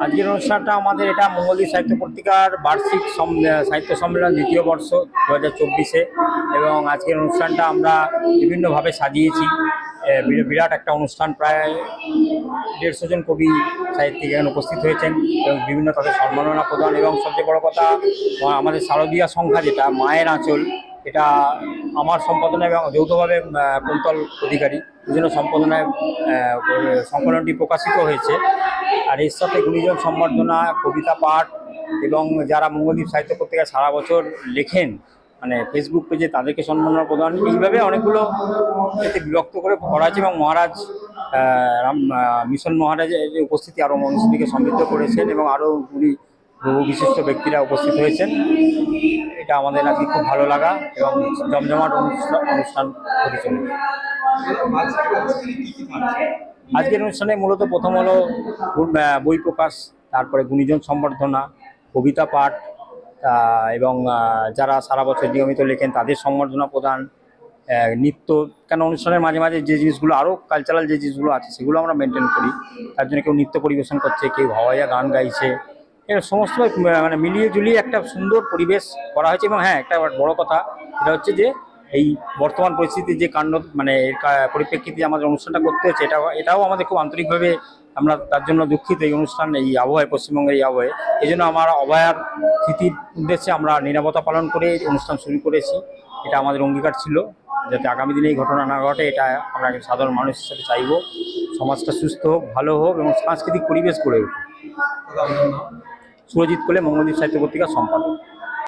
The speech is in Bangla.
আজকের অনুষ্ঠানটা আমাদের এটা মঙ্গলদ্বীপ সাহিত্য পত্রিকার বার্ষিক সাহিত্য সম্মেলন দ্বিতীয় বর্ষ 2024-এ। এবং আজকের অনুষ্ঠানটা আমরা বিভিন্নভাবে সাজিয়েছি। বিরাট একটা অনুষ্ঠান, প্রায় 150 জন কবি সাহিত্যিক এখানে উপস্থিত হয়েছেন এবং বিভিন্ন তাদের সম্মাননা প্রদান, এবং সবচেয়ে বড় কথা আমাদের শারদীয়া সংখ্যা যেটা মায়ের আঁচল, এটা আমার সম্পাদনায় এবং যৌথভাবে কুন্তল অধিকারী দুজনের সম্পাদনায় সংকলনটি প্রকাশিত হয়েছে। আর এর সাথে গুণীজন সম্বর্ধনা, কবিতা পাঠ এবং যারা মঙ্গলদ্বীপ সাহিত্য পত্রিকা সারা বছর লেখেন মানে ফেসবুক পেজে, তাদেরকে সম্মাননা প্রদান, এইভাবে অনেকগুলো এতে বিভক্ত করে করা আছে। এবং মহারাজ মিশন মহারাজের উপস্থিতি আরও মঞ্চটিকে সমৃদ্ধ করেছেন এবং আরও বহু বিশিষ্ট ব্যক্তিরা উপস্থিত হয়েছেন। এটা আমাদের আজকে খুব ভালো লাগা এবং জমজমাট অনুষ্ঠান হতে চলেছে। আজকের অনুষ্ঠানে মূলত প্রথম হলো বই প্রকাশ, তারপরে গুণীজন সম্বর্ধনা, কবিতা পাঠ, এবং যারা সারা বছর নিয়মিত লেখেন তাদের সম্বর্ধনা প্রদান, নৃত্য, কেন অনুষ্ঠানের মাঝে মাঝে যে জিনিসগুলো আরও কালচারাল যে জিনিসগুলো আছে সেগুলো আমরা মেনটেন করি। তার জন্য কেউ নৃত্য পরিবেশন করছে, কেউ ভাওয়াইয়া গান গাইছে, এর সমস্ত মানে মিলিয়ে ঝুলিয়ে একটা সুন্দর পরিবেশ করা হয়েছে। এবং হ্যাঁ, একটা বড় কথা এটা হচ্ছে যে এই বর্তমান পরিস্থিতির যে কাণ্ড মানে এর পরিপ্রেক্ষিতে আমাদের অনুষ্ঠানটা করতে হচ্ছে, এটাও আমাদের খুব আন্তরিকভাবে আমরা তার জন্য দুঃখিত। এই অনুষ্ঠান এই আবহাওয়ায়, পশ্চিমবঙ্গের এই আবহাওয়ায়, এই জন্য আমার অভয়ার স্মৃতির উদ্দেশ্যে আমরা নিরাপত্তা পালন করে অনুষ্ঠান শুরু করেছি। এটা আমাদের অঙ্গীকার ছিল, যাতে আগামী দিনে এই ঘটনা না ঘটে। এটা আমরা সাধারণ মানুষ হিসেবে চাইব সমাজটা সুস্থ হোক, ভালো হোক এবং সাংস্কৃতিক পরিবেশ গড়ে উঠুক। সুরজিৎ কোলে, মঙ্গলদ্বীপ সাহিত্য পত্রিকার সম্পাদক।